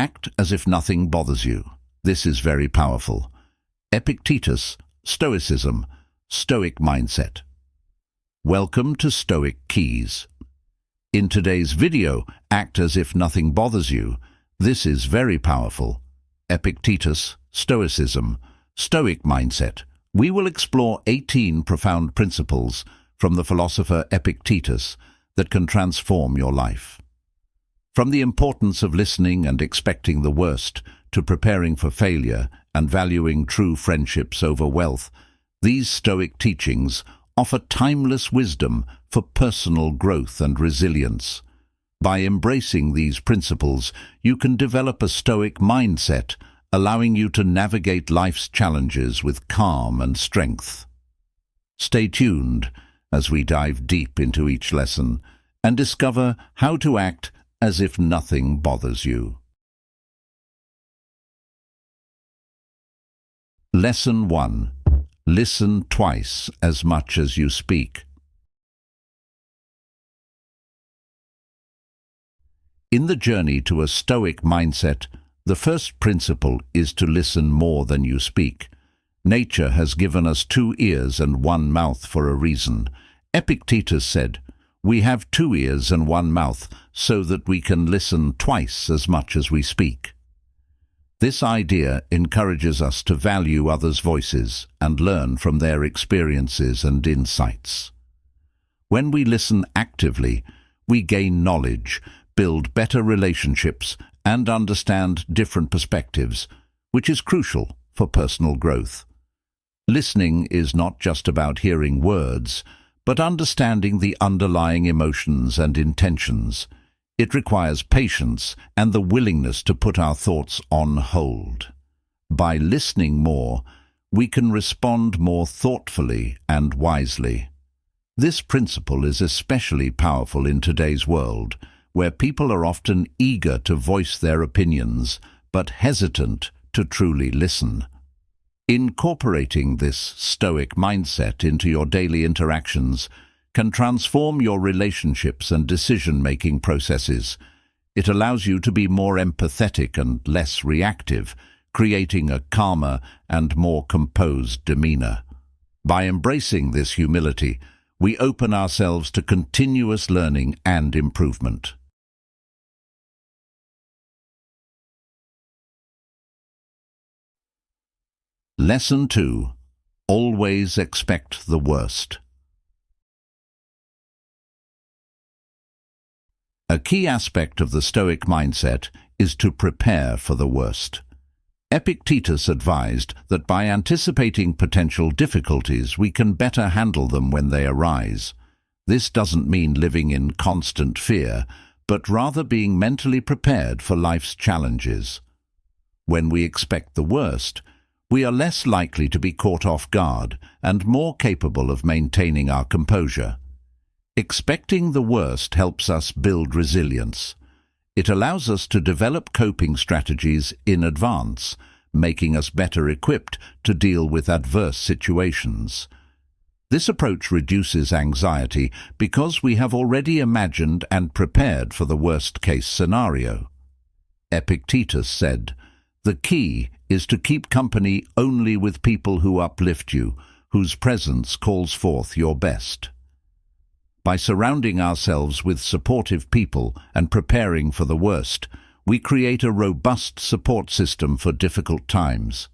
Act as if nothing bothers you. This is very powerful. Epictetus, Stoicism, Stoic Mindset. Welcome to Stoic Keys. In today's video, act as if nothing bothers you. This is very powerful. Epictetus, Stoicism, Stoic Mindset. We will explore 18 profound principles from the philosopher Epictetus that can transform your life. From the importance of listening and expecting the worst to preparing for failure and valuing true friendships over wealth, these Stoic teachings offer timeless wisdom for personal growth and resilience. By embracing these principles, you can develop a Stoic mindset, allowing you to navigate life's challenges with calm and strength. Stay tuned as we dive deep into each lesson and discover how to act as if nothing bothers you. Lesson 1. Listen twice as much as you speak. In the journey to a Stoic mindset, the first principle is to listen more than you speak. Nature has given us 2 ears and 1 mouth for a reason. Epictetus said, "We have 2 ears and 1 mouth so that we can listen twice as much as we speak." This idea encourages us to value others' voices and learn from their experiences and insights. When we listen actively, we gain knowledge, build better relationships, and understand different perspectives, which is crucial for personal growth. Listening is not just about hearing words, but understanding the underlying emotions and intentions. It requires patience and the willingness to put our thoughts on hold. By listening more, we can respond more thoughtfully and wisely. This principle is especially powerful in today's world, where people are often eager to voice their opinions, but hesitant to truly listen. Incorporating this Stoic mindset into your daily interactions can transform your relationships and decision-making processes. It allows you to be more empathetic and less reactive, creating a calmer and more composed demeanor. By embracing this humility, we open ourselves to continuous learning and improvement. Lesson 2. Always expect the worst. A key aspect of the Stoic mindset is to prepare for the worst. Epictetus advised that by anticipating potential difficulties, we can better handle them when they arise. This doesn't mean living in constant fear, but rather being mentally prepared for life's challenges. When we expect the worst, we are less likely to be caught off guard and more capable of maintaining our composure. Expecting the worst helps us build resilience. It allows us to develop coping strategies in advance, making us better equipped to deal with adverse situations. This approach reduces anxiety because we have already imagined and prepared for the worst-case scenario. Epictetus said, "The key is to keep company only with people who uplift you, whose presence calls forth your best." By surrounding ourselves with supportive people and preparing for the worst, we create a robust support system for difficult times.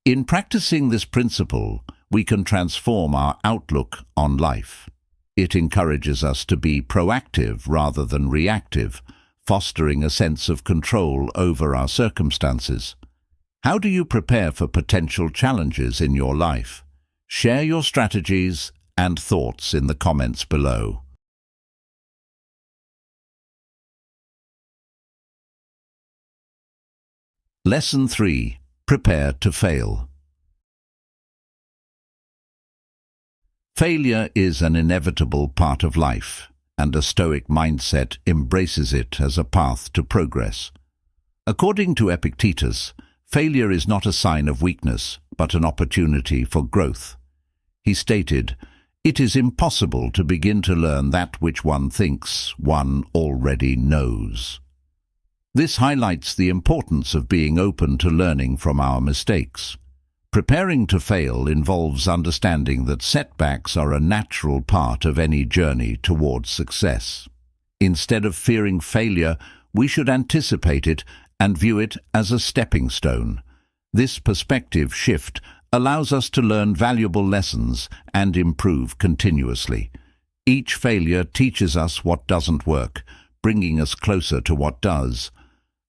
In practicing this principle, we can transform our outlook on life. It encourages us to be proactive rather than reactive, fostering a sense of control over our circumstances. How do you prepare for potential challenges in your life? Share your strategies and thoughts in the comments below. Lesson 3. Prepare to fail. Failure is an inevitable part of life, and a Stoic mindset embraces it as a path to progress. According to Epictetus, failure is not a sign of weakness, but an opportunity for growth. He stated, "It is impossible to begin to learn that which one thinks one already knows." This highlights the importance of being open to learning from our mistakes. Preparing to fail involves understanding that setbacks are a natural part of any journey towards success. Instead of fearing failure, we should anticipate it and view it as a stepping stone. This perspective shift allows us to learn valuable lessons and improve continuously. Each failure teaches us what doesn't work, bringing us closer to what does.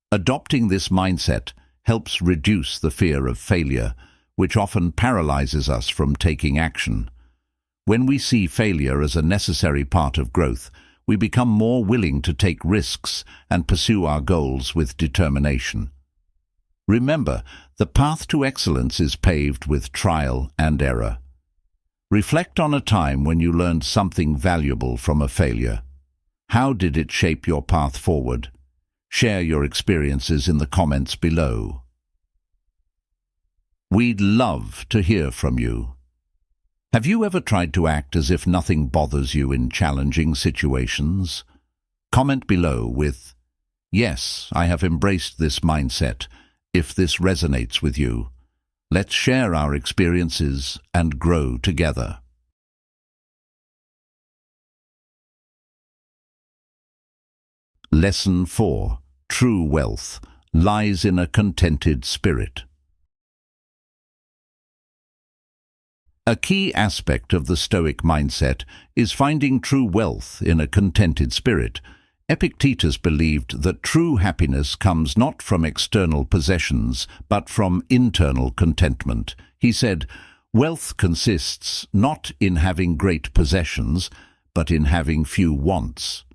Adopting this mindset helps reduce the fear of failure, which often paralyzes us from taking action. When we see failure as a necessary part of growth, we become more willing to take risks and pursue our goals with determination. Remember, the path to excellence is paved with trial and error. Reflect on a time when you learned something valuable from a failure. How did it shape your path forward? Share your experiences in the comments below. We'd love to hear from you. Have you ever tried to act as if nothing bothers you in challenging situations? Comment below with, "Yes, I have embraced this mindset," if this resonates with you. Let's share our experiences and grow together. Lesson 4. True wealth lies in a contented spirit. A key aspect of the Stoic mindset is finding true wealth in a contented spirit. Epictetus believed that true happiness comes not from external possessions, but from internal contentment. He said, "Wealth consists not in having great possessions, but in having few wants."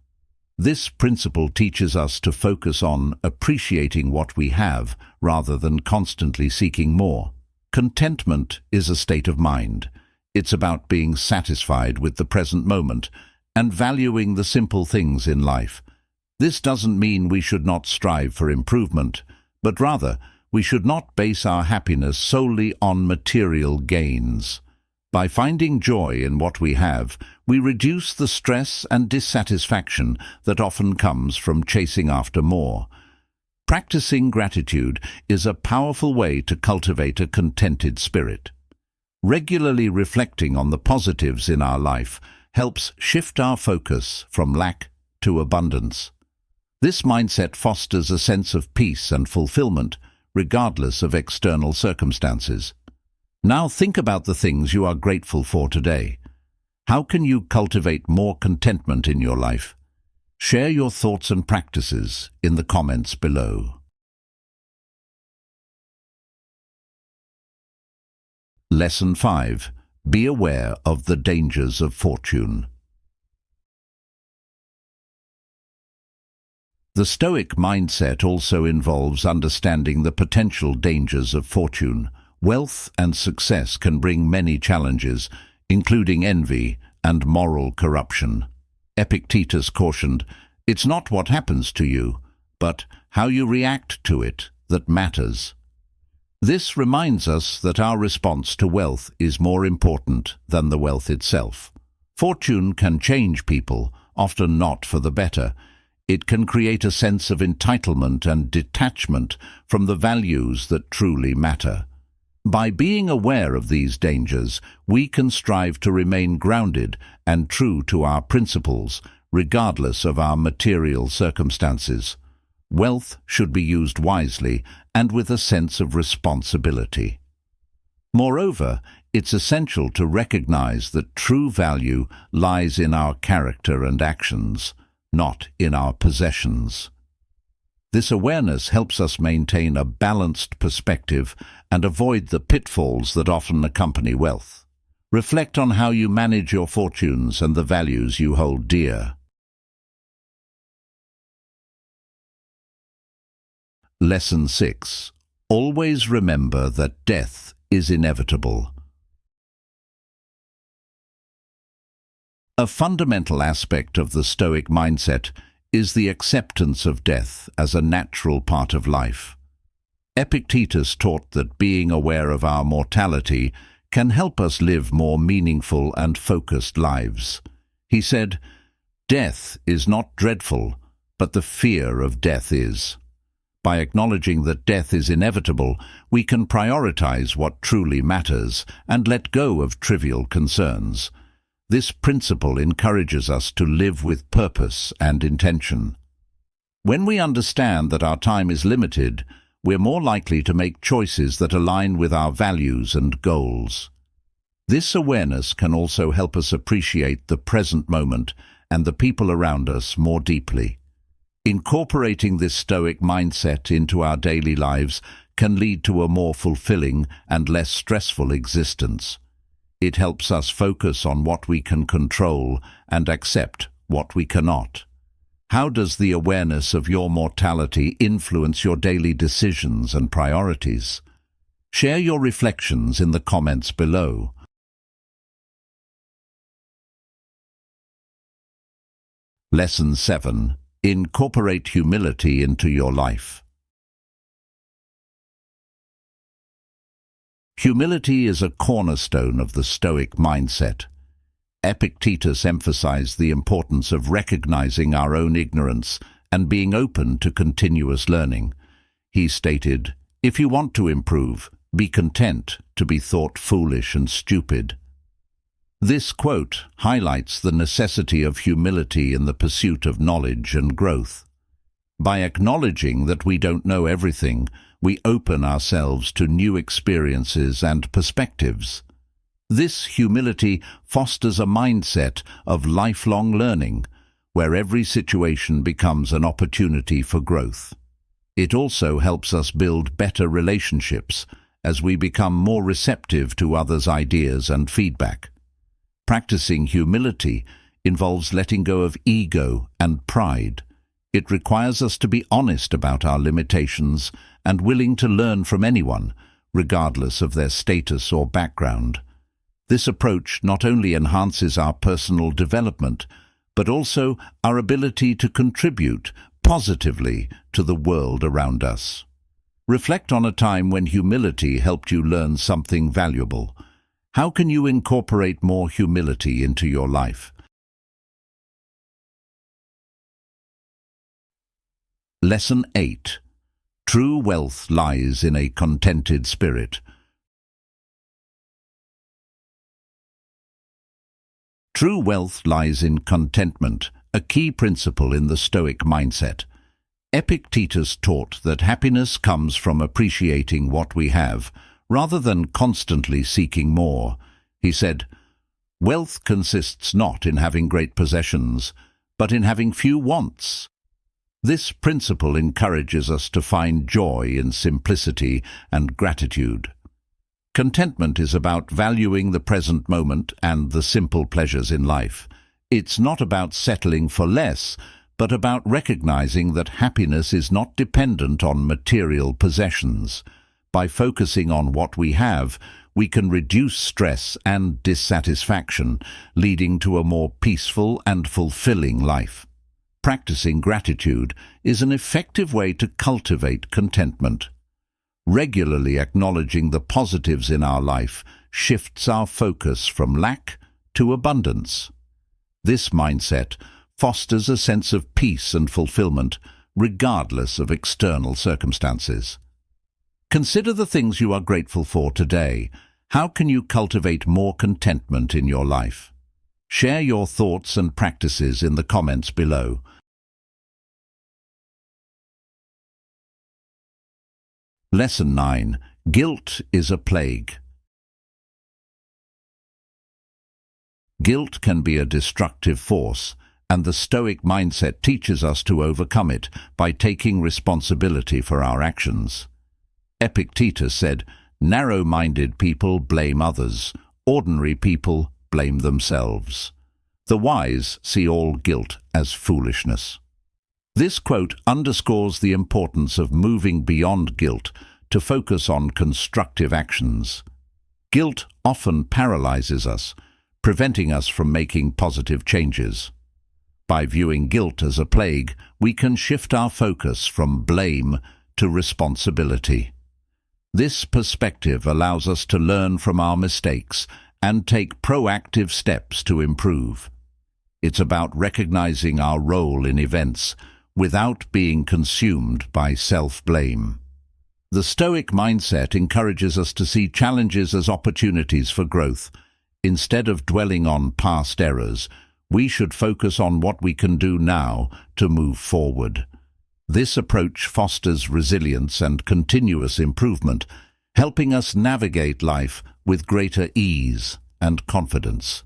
This principle teaches us to focus on appreciating what we have rather than constantly seeking more. Contentment is a state of mind. It's about being satisfied with the present moment and valuing the simple things in life. This doesn't mean we should not strive for improvement, but rather we should not base our happiness solely on material gains. By finding joy in what we have, we reduce the stress and dissatisfaction that often comes from chasing after more. Practicing gratitude is a powerful way to cultivate a contented spirit. Regularly reflecting on the positives in our life helps shift our focus from lack to abundance. This mindset fosters a sense of peace and fulfillment, regardless of external circumstances. Now think about the things you are grateful for today. How can you cultivate more contentment in your life? Share your thoughts and practices in the comments below. Lesson 5. Be aware of the dangers of fortune. The Stoic mindset also involves understanding the potential dangers of fortune. Wealth and success can bring many challenges, including envy and moral corruption. Epictetus cautioned, "It's not what happens to you, but how you react to it that matters." This reminds us that our response to wealth is more important than the wealth itself. Fortune can change people, often not for the better. It can create a sense of entitlement and detachment from the values that truly matter. By being aware of these dangers, we can strive to remain grounded and true to our principles, regardless of our material circumstances. Wealth should be used wisely and with a sense of responsibility. Moreover, it's essential to recognize that true value lies in our character and actions, not in our possessions. This awareness helps us maintain a balanced perspective and avoid the pitfalls that often accompany wealth. Reflect on how you manage your fortunes and the values you hold dear. Lesson 6. Always remember that death is inevitable. A fundamental aspect of the Stoic mindset is the acceptance of death as a natural part of life. Epictetus taught that being aware of our mortality can help us live more meaningful and focused lives. He said, "Death is not dreadful, but the fear of death is." By acknowledging that death is inevitable, we can prioritize what truly matters and let go of trivial concerns. This principle encourages us to live with purpose and intention. When we understand that our time is limited, we're more likely to make choices that align with our values and goals. This awareness can also help us appreciate the present moment and the people around us more deeply. Incorporating this Stoic mindset into our daily lives can lead to a more fulfilling and less stressful existence. It helps us focus on what we can control and accept what we cannot. How does the awareness of your mortality influence your daily decisions and priorities? Share your reflections in the comments below. Lesson 7. Incorporate humility into your life. Humility is a cornerstone of the Stoic mindset. Epictetus emphasized the importance of recognizing our own ignorance and being open to continuous learning. He stated, "If you want to improve, be content to be thought foolish and stupid." This quote highlights the necessity of humility in the pursuit of knowledge and growth. By acknowledging that we don't know everything, we open ourselves to new experiences and perspectives. This humility fosters a mindset of lifelong learning, where every situation becomes an opportunity for growth. It also helps us build better relationships as we become more receptive to others' ideas and feedback. Practicing humility involves letting go of ego and pride. It requires us to be honest about our limitations and willing to learn from anyone, regardless of their status or background. This approach not only enhances our personal development, but also our ability to contribute positively to the world around us. Reflect on a time when humility helped you learn something valuable. How can you incorporate more humility into your life? Lesson 8. True wealth lies in a contented spirit. True wealth lies in contentment, a key principle in the Stoic mindset. Epictetus taught that happiness comes from appreciating what we have, rather than constantly seeking more. He said, "Wealth consists not in having great possessions, but in having few wants." This principle encourages us to find joy in simplicity and gratitude. Contentment is about valuing the present moment and the simple pleasures in life. It's not about settling for less, but about recognizing that happiness is not dependent on material possessions. By focusing on what we have, we can reduce stress and dissatisfaction, leading to a more peaceful and fulfilling life. Practicing gratitude is an effective way to cultivate contentment. Regularly acknowledging the positives in our life shifts our focus from lack to abundance. This mindset fosters a sense of peace and fulfillment, regardless of external circumstances. Consider the things you are grateful for today. How can you cultivate more contentment in your life? Share your thoughts and practices in the comments below. Lesson 9. Guilt is a plague. Guilt can be a destructive force, and the Stoic mindset teaches us to overcome it by taking responsibility for our actions. Epictetus said, "Narrow-minded people blame others, ordinary people blame themselves. The wise see all guilt as foolishness." This quote underscores the importance of moving beyond guilt to focus on constructive actions. Guilt often paralyzes us, preventing us from making positive changes. By viewing guilt as a plague, we can shift our focus from blame to responsibility. This perspective allows us to learn from our mistakes and take proactive steps to improve. It's about recognizing our role in events, without being consumed by self-blame. The Stoic mindset encourages us to see challenges as opportunities for growth. Instead of dwelling on past errors, we should focus on what we can do now to move forward. This approach fosters resilience and continuous improvement, helping us navigate life with greater ease and confidence.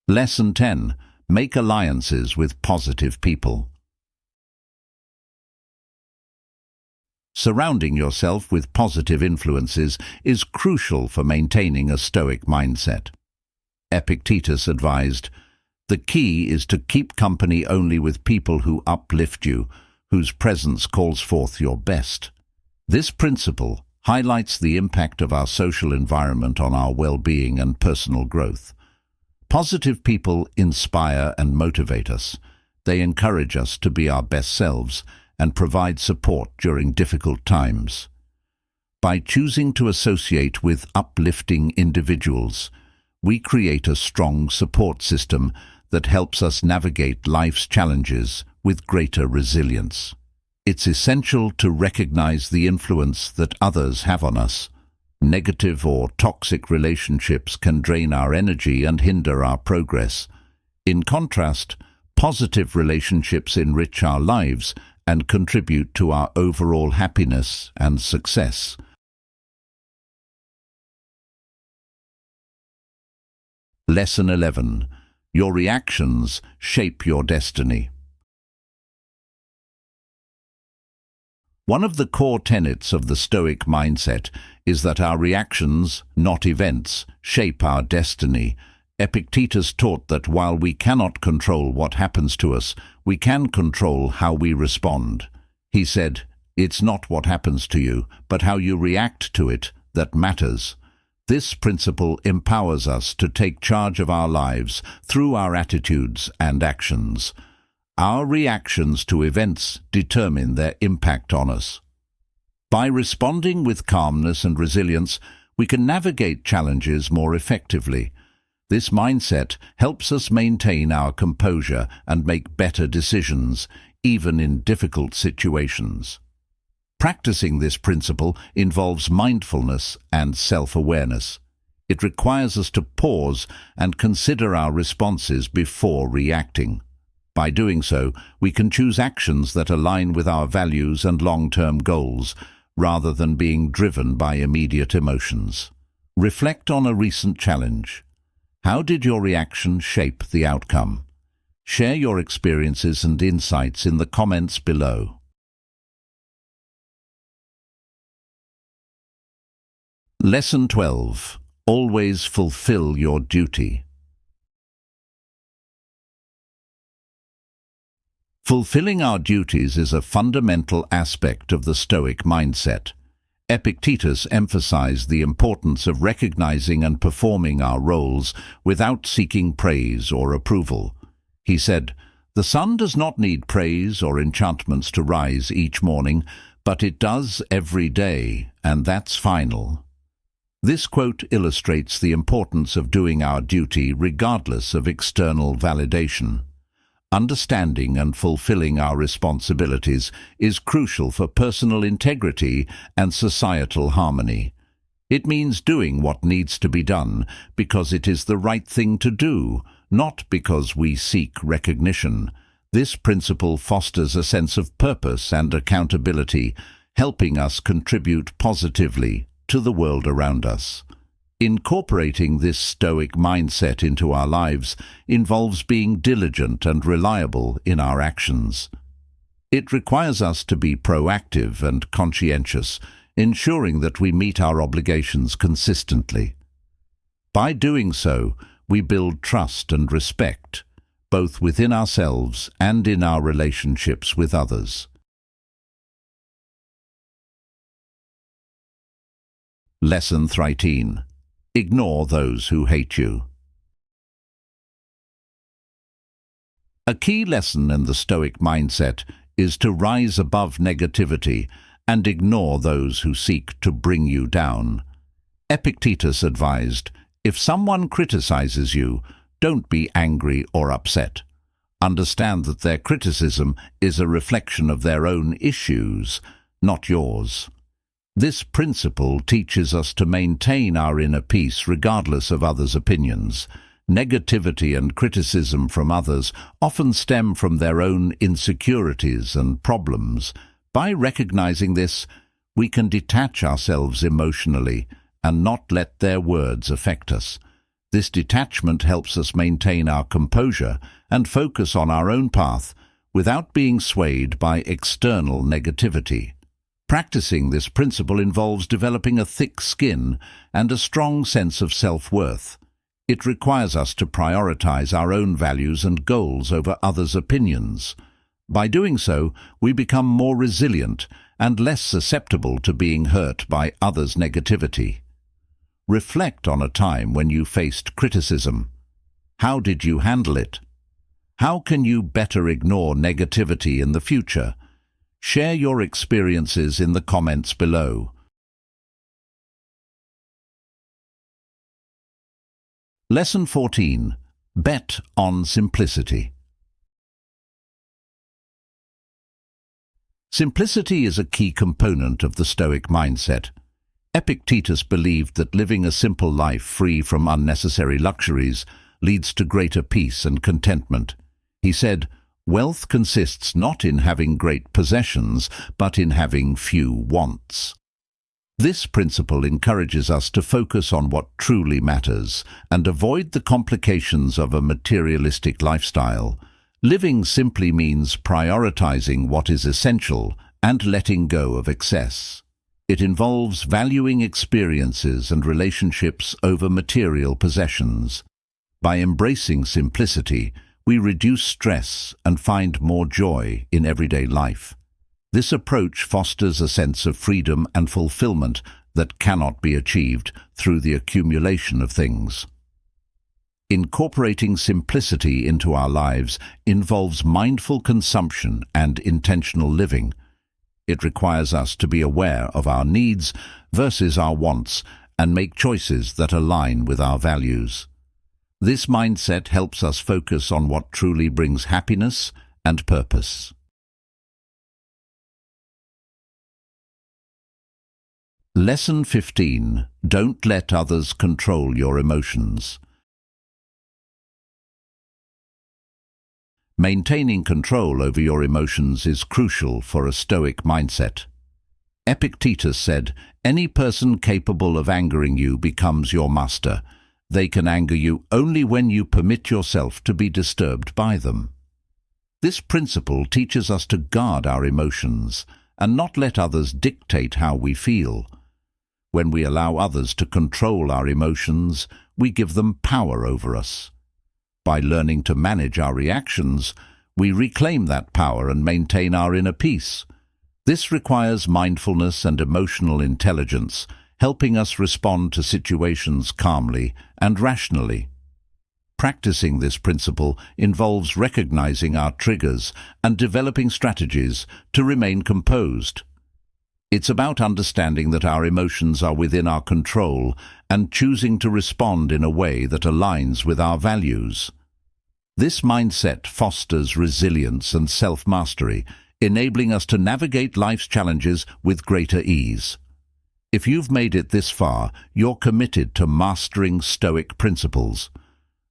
Lesson 10. Make alliances with positive people. Surrounding yourself with positive influences is crucial for maintaining a Stoic mindset. Epictetus advised, "The key is to keep company only with people who uplift you, whose presence calls forth your best." This principle highlights the impact of our social environment on our well-being and personal growth. Positive people inspire and motivate us. They encourage us to be our best selves and provide support during difficult times. By choosing to associate with uplifting individuals, we create a strong support system that helps us navigate life's challenges with greater resilience. It's essential to recognize the influence that others have on us. Negative or toxic relationships can drain our energy and hinder our progress. In contrast, positive relationships enrich our lives and contribute to our overall happiness and success. Lesson 11. Your reactions shape your destiny. One of the core tenets of the Stoic mindset is that our reactions, not events, shape our destiny. Epictetus taught that while we cannot control what happens to us, we can control how we respond. He said, "It's not what happens to you, but how you react to it that matters." This principle empowers us to take charge of our lives through our attitudes and actions. Our reactions to events determine their impact on us. By responding with calmness and resilience, we can navigate challenges more effectively. This mindset helps us maintain our composure and make better decisions, even in difficult situations. Practicing this principle involves mindfulness and self-awareness. It requires us to pause and consider our responses before reacting. By doing so, we can choose actions that align with our values and long-term goals, rather than being driven by immediate emotions. Reflect on a recent challenge. How did your reaction shape the outcome? Share your experiences and insights in the comments below. Lesson 12. Always fulfill your duty. Fulfilling our duties is a fundamental aspect of the Stoic mindset. Epictetus emphasized the importance of recognizing and performing our roles without seeking praise or approval. He said, "The sun does not need praise or enchantments to rise each morning, but it does every day, and that's final." This quote illustrates the importance of doing our duty regardless of external validation. Understanding and fulfilling our responsibilities is crucial for personal integrity and societal harmony. It means doing what needs to be done because it is the right thing to do, not because we seek recognition. This principle fosters a sense of purpose and accountability, helping us contribute positively to the world around us. Incorporating this Stoic mindset into our lives involves being diligent and reliable in our actions. It requires us to be proactive and conscientious, ensuring that we meet our obligations consistently. By doing so, we build trust and respect, both within ourselves and in our relationships with others. Lesson 13. Ignore those who hate you. A key lesson in the Stoic mindset is to rise above negativity and ignore those who seek to bring you down. Epictetus advised, "If someone criticizes you, Don't be angry or upset. Understand that their criticism is a reflection of their own issues, not yours. This principle teaches us to maintain our inner peace regardless of others' opinions. Negativity and criticism from others often stem from their own insecurities and problems. By recognizing this, we can detach ourselves emotionally and not let their words affect us. This detachment helps us maintain our composure and focus on our own path without being swayed by external negativity. Practicing this principle involves developing a thick skin and a strong sense of self-worth. It requires us to prioritize our own values and goals over others' opinions. By doing so, we become more resilient and less susceptible to being hurt by others' negativity. Reflect on a time when you faced criticism. How did you handle it? How can you better ignore negativity in the future? Share your experiences in the comments below. Lesson 14. Bet on simplicity. Simplicity is a key component of the Stoic mindset. Epictetus believed that living a simple life free from unnecessary luxuries leads to greater peace and contentment. He said, "Wealth consists not in having great possessions, but in having few wants." This principle encourages us to focus on what truly matters and avoid the complications of a materialistic lifestyle. Living simply means prioritizing what is essential and letting go of excess. It involves valuing experiences and relationships over material possessions. By embracing simplicity, we reduce stress and find more joy in everyday life. This approach fosters a sense of freedom and fulfillment that cannot be achieved through the accumulation of things. Incorporating simplicity into our lives involves mindful consumption and intentional living. It requires us to be aware of our needs versus our wants and make choices that align with our values. This mindset helps us focus on what truly brings happiness and purpose. Lesson 15. Don't let others control your emotions. Maintaining control over your emotions is crucial for a Stoic mindset. Epictetus said, "Any person capable of angering you becomes your master. They can anger you only when you permit yourself to be disturbed by them." This principle teaches us to guard our emotions and not let others dictate how we feel. When we allow others to control our emotions, we give them power over us. By learning to manage our reactions, we reclaim that power and maintain our inner peace. This requires mindfulness and emotional intelligence, helping us respond to situations calmly and rationally. Practicing this principle involves recognizing our triggers and developing strategies to remain composed. It's about understanding that our emotions are within our control and choosing to respond in a way that aligns with our values. This mindset fosters resilience and self-mastery, enabling us to navigate life's challenges with greater ease. If you've made it this far, you're committed to mastering Stoic principles.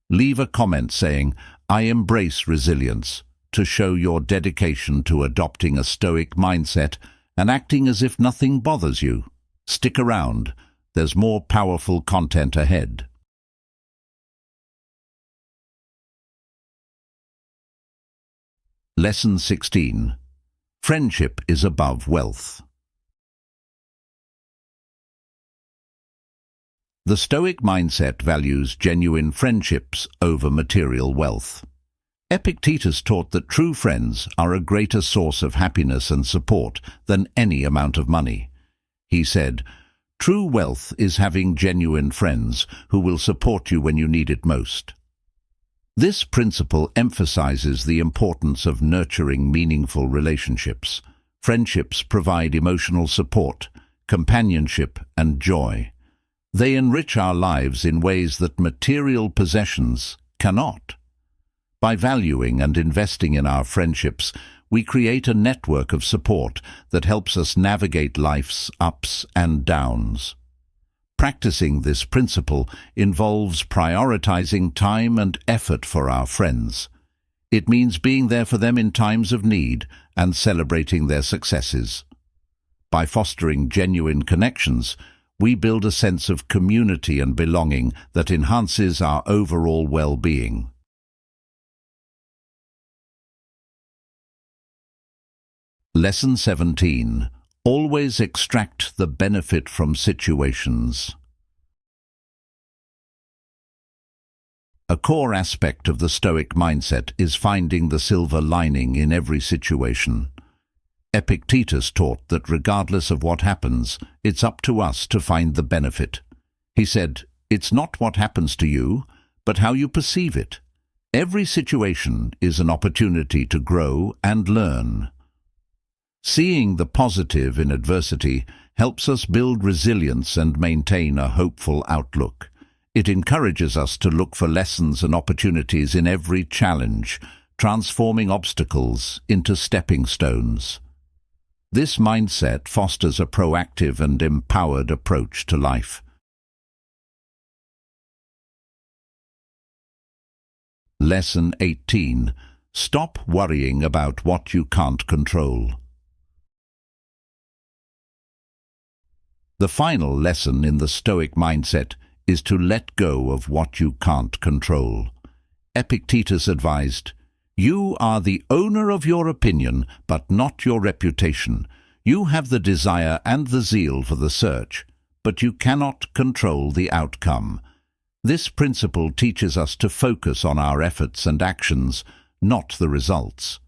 Leave a comment saying, "I embrace resilience," to show your dedication to adopting a Stoic mindset and acting as if nothing bothers you. Stick around. There's more powerful content ahead. Lesson 16. Friendship is above wealth. The Stoic mindset values genuine friendships over material wealth. Epictetus taught that true friends are a greater source of happiness and support than any amount of money. He said, "True wealth is having genuine friends who will support you when you need it most." This principle emphasizes the importance of nurturing meaningful relationships. Friendships provide emotional support, companionship, and joy. They enrich our lives in ways that material possessions cannot. By valuing and investing in our friendships, we create a network of support that helps us navigate life's ups and downs. Practicing this principle involves prioritizing time and effort for our friends. It means being there for them in times of need and celebrating their successes. By fostering genuine connections, we build a sense of community and belonging that enhances our overall well-being. Lesson 17. Always extract the benefit from situations. A core aspect of the Stoic mindset is finding the silver lining in every situation. Epictetus taught that regardless of what happens, it's up to us to find the benefit. He said, "It's not what happens to you, but how you perceive it. Every situation is an opportunity to grow and learn." Seeing the positive in adversity helps us build resilience and maintain a hopeful outlook. It encourages us to look for lessons and opportunities in every challenge, transforming obstacles into stepping stones. This mindset fosters a proactive and empowered approach to life. Lesson 18. Stop worrying about what you can't control. The final lesson in the Stoic mindset is to let go of what you can't control. Epictetus advised, "You are the owner of your opinion, but not your reputation. You have the desire and the zeal for the search, but you cannot control the outcome." This principle teaches us to focus on our efforts and actions, not the results.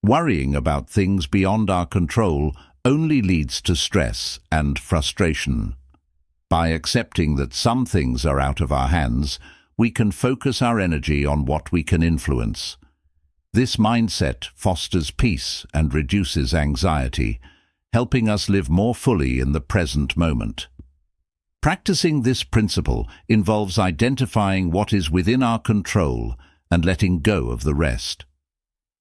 Worrying about things beyond our control only leads to stress and frustration. By accepting that some things are out of our hands, we can focus our energy on what we can influence. This mindset fosters peace and reduces anxiety, helping us live more fully in the present moment. Practicing this principle involves identifying what is within our control and letting go of the rest.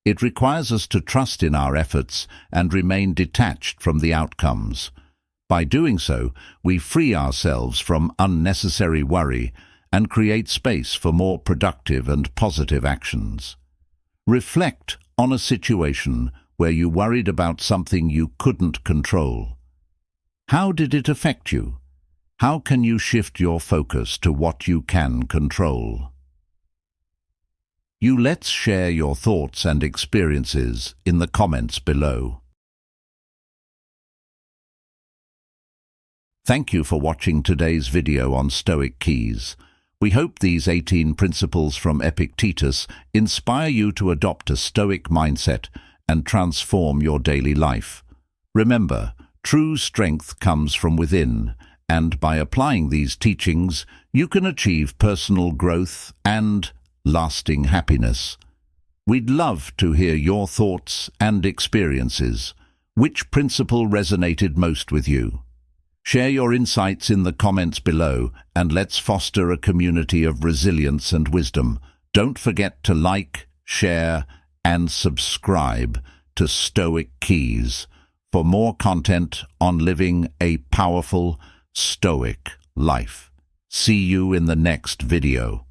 It requires us to trust in our efforts and remain detached from the outcomes. By doing so, we free ourselves from unnecessary worry and create space for more productive and positive actions. Reflect on a situation where you worried about something you couldn't control. How did it affect you? How can you shift your focus to what you can control? Let's share your thoughts and experiences in the comments below. Thank you for watching today's video on Stoic Keys. We hope these 18 principles from Epictetus inspire you to adopt a Stoic mindset and transform your daily life. Remember, true strength comes from within, and by applying these teachings, you can achieve personal growth and lasting happiness. We'd love to hear your thoughts and experiences. Which principle resonated most with you? Share your insights in the comments below, and let's foster a community of resilience and wisdom. Don't forget to like, share, and subscribe to Stoic Keys for more content on living a powerful, stoic life. See you in the next video.